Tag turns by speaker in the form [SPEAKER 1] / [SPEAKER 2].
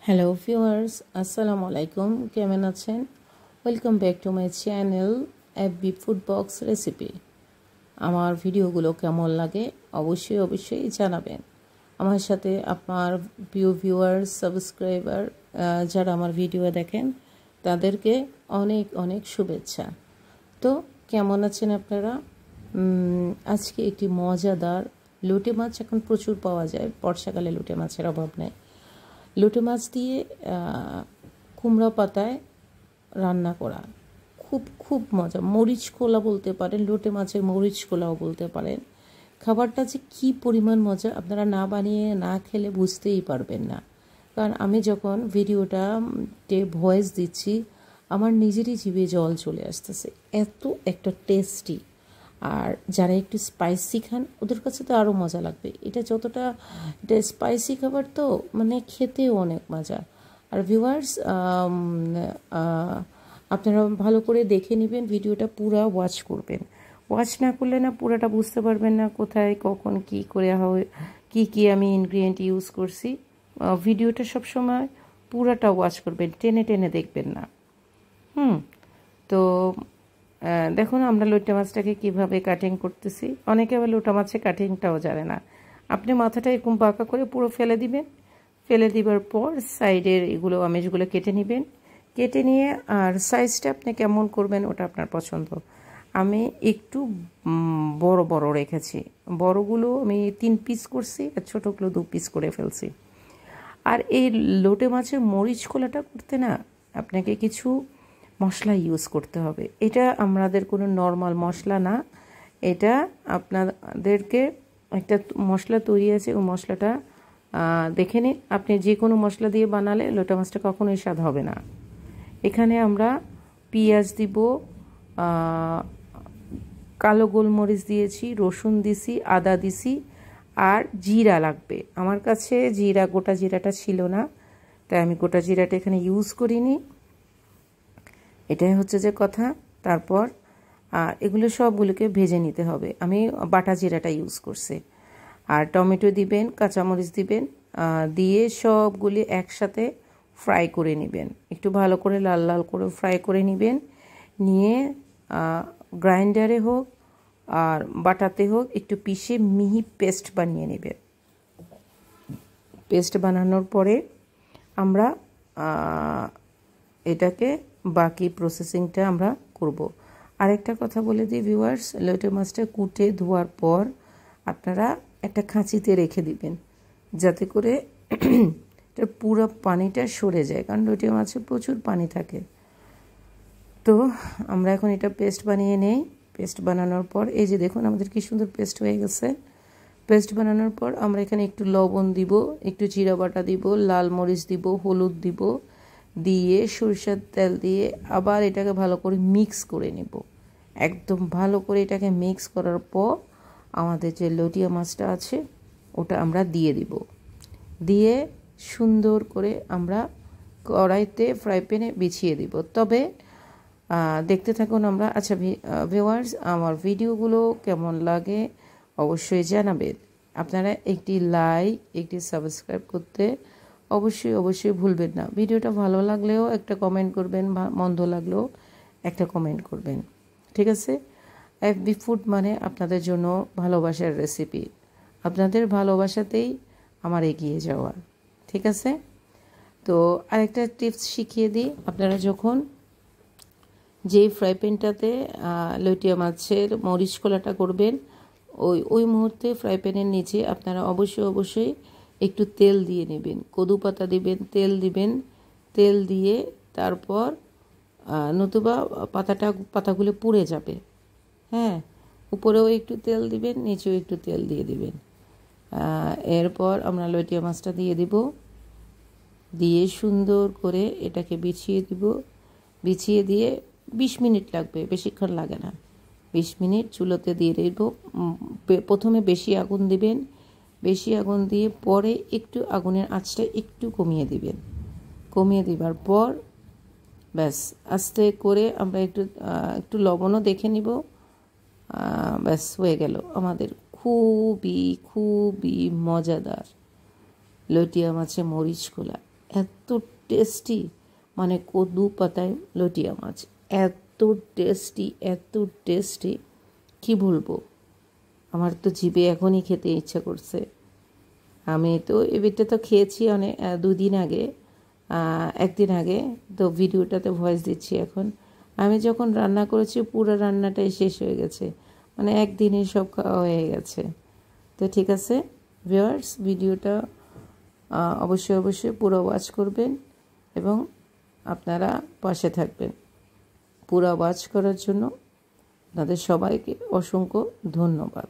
[SPEAKER 1] Hello viewers, আসসালামু আলাইকুম। কেমন আছেন? Welcome back to my channel FB food box recipe. আমার ভিডিওগুলো কেমন লাগে অবশ্যই জানাবেন। আমার সাথে আপনার প্রিয় ভিউয়ার্স, সাবস্ক্রাইবার যারা আমার ভিডিও দেখেন তাদেরকে অনেক অনেক শুভেচ্ছা। তো কেমন আছেন আপনারা? আজকে একটি মজাদার লোটে মাছ এখন প্রচুর পাওয়া যায়, বর্ষাকালে লোটে মাছের অভাব নেই। লোটে মাছ দিয়ে কুমড়া পাতায় রান্না করা খুব মজা। মরিচ কোলা বলতে পারেন, লোটে মাছের মরিচ কোলাও বলতে পারেন। খাবারটা যে কী পরিমাণ মজা আপনারা না বানিয়ে না খেলে বুঝতেই পারবেন না। কারণ আমি যখন ভিডিওটাতে ভয়েস দিচ্ছি আমার নিজেরই জিভে জল চলে আসতেছে, এত একটা টেস্টি। আর যারা একটু স্পাইসি খান ওদের কাছে তো আরও মজা লাগবে। এটা স্পাইসি খাবার তো মানে খেতেও অনেক মজা। আর ভিউয়ার্স, আপনারা ভালো করে দেখে নেবেন, ভিডিওটা পুরো ওয়াচ করবেন। ওয়াচ না করলে না পুরোটা বুঝতে পারবেন না কোথায় কখন কী করে হয়, কী আমি ইনগ্রিডিয়েন্ট ইউজ করছি। ভিডিওটা সবসময় পুরোটা ওয়াচ করবেন, টেনে টেনে দেখবেন না। তো দেখুন আমরা লোটা মাছটাকে কীভাবে কাটিং করতেছি। অনেকে আবার লোটা মাছের কাটিংটাও জানে না। আপনি মাথাটা এরকম বাঁকা করে পুরো ফেলে দিবেন। ফেলে দিবার পর সাইডের এগুলো আমেজগুলো কেটে নেবেন। কেটে নিয়ে আর সাইজটা আপনি কেমন করবেন ওটা আপনার পছন্দ। আমি একটু বড় বড় রেখেছি, বড়গুলো আমি 3 পিস করছি আর ছোটোগুলো 2 পিস করে ফেলছি। আর এই লোটে মাছের মরিচ খোলাটা করতে না আপনাকে কিছু মশলা ইউজ করতে হবে। এটা আমাদের কোনো নর্মাল মশলা না, এটা আপনাদেরকে একটা মশলা তৈরি আছে, ওই মশলাটা দেখে নিন। আপনি যে কোনো মশলা দিয়ে বানালে লোটা মাছটা কখনোই স্বাদ হবে না। এখানে আমরা পেঁয়াজ দিব, কালো গোলমরিচ দিয়েছি, রসুন দিছি, আদা দিছি, আর জিরা লাগবে। আমার কাছে গোটা জিরাটা ছিল না, তাই আমি গোটা জিরাটা এখানে ইউজ করিনি। এটাই হচ্ছে যে কথা। তারপর এগুলো সবগুলোকে ভেজে নিতে হবে। আমি বাটা জিরাটা ইউজ করছি। আর টমেটো দিবেন, কাঁচামরিচ দিবেন, দিয়ে সবগুলি একসাথে ফ্রাই করে নেবেন। একটু ভালো করে লাল লাল করে ফ্রাই করে নেবেন। নিয়ে গ্রাইন্ডারে হোক আর বাটাতে হোক একটু পিষে মিহি পেস্ট বানিয়ে নেবেন। পেস্ট বানানোর পরে আমরা এটাকে বাকি প্রসেসিংটা আমরা করব। আরেকটা কথা বলে দিই ভিউয়ার্স, লোটে মাছটা কুটে ধোয়ার পর আপনারা একটা খাঁচিতে রেখে দিবেন, যাতে করে এটার পুরো পানিটা সরে যায়, কারণ লোটে মাছে প্রচুর পানি থাকে। তো আমরা এখন এটা পেস্ট বানিয়ে নেই। পেস্ট বানানোর পর এই যে দেখুন আমাদের কি সুন্দর পেস্ট হয়ে গেছে। পেস্ট বানানোর পর আমরা এখানে একটু লবণ দিব, একটু জিরা বাটা দিব, লাল মরিচ দিব, হলুদ দিব, দিয়ে সরিষার তেল দিয়ে আবার এটাকে ভালো করে মিক্স করে নেব। একদম ভালো করে এটাকে মিক্স করার পর আমাদের যে লটিয়া মাছটা আছে ওটা আমরা দিয়ে দিব। দিয়ে সুন্দর করে আমরা কড়াইতে ফ্রাই প্যানে বিছিয়ে দিব। তবে দেখতে থাকুন আমরা। আচ্ছা ভিউয়ার্স, আমার ভিডিওগুলো কেমন লাগে অবশ্যই জানাবেন। আপনারা একটি লাইক, একটি সাবস্ক্রাইব করতে অবশ্যই ভুলবেন না। ভিডিওটা ভালো লাগলেও একটা কমেন্ট করবেন, মন্দ লাগলেও একটা কমেন্ট করবেন, ঠিক আছে? এফবি ফুড মানে আপনাদের জন্য ভালোবাসার রেসিপি। আপনাদের ভালোবাসাতেই আমার এগিয়ে যাওয়া, ঠিক আছে? তো আরেকটা টিপস শিখিয়ে দিই। আপনারা যখন যেই ফ্রাই প্যানটাতে লটিয়া মাছের মরিচ খোলাটা করবেন, ওই মুহূর্তে ফ্রাই প্যানের নিচে আপনারা অবশ্যই একটু তেল দিয়ে নেবেন। কদু পাতা দিবেন, তেল দিবেন। তেল দিয়ে তারপর নতুবা পাতাগুলো পুড়ে যাবে। হ্যাঁ, উপরেও একটু তেল দিবেন, নিচেও একটু তেল দিয়ে দিবেন। এরপর আমরা লটিয়া মাছটা দিয়ে দিব। দিয়ে সুন্দর করে এটাকে বিছিয়ে দিব। বিছিয়ে দিয়ে 20 মিনিট লাগবে, বেশিক্ষণ লাগে না। 20 মিনিট চুলোতে দিয়ে দেব। প্রথমে বেশি আগুন দিবেন, বেশি আগুন দিয়ে পরে একটু আগুনের আঁচটা একটু কমিয়ে দিবেন। কমিয়ে দেবার পর ব্যাস আস্তে করে আমরা একটু লবণও দেখে নিব। ব্যাস হয়ে গেল আমাদের খুবই মজাদার লটিয়া মাছের মরিচ খোলা। এত টেস্টি, মানে কদু পাতায় লটিয়া মাছ এত টেস্টি কি বলবো। আমার তো জিভে এখনই খেতে ইচ্ছা করছে। আমি তো এবিটা তো খেয়েছি অনেক 2 দিন আগে, 1 দিন আগে, তো ভিডিওটাতে ভয়েস দিচ্ছি এখন। আমি যখন রান্না করেছি পুরো রান্নাটাই শেষ হয়ে গেছে, মানে একদিনই সব খাওয়া হয়ে গেছে। তো ঠিক আছে ভিউয়ার্স, ভিডিওটা অবশ্যই পুরো ওয়াচ করবেন এবং আপনারা পাশে থাকবেন। পুরো ওয়াচ করার জন্য আপনাদের সবাইকে অসংখ্য ধন্যবাদ।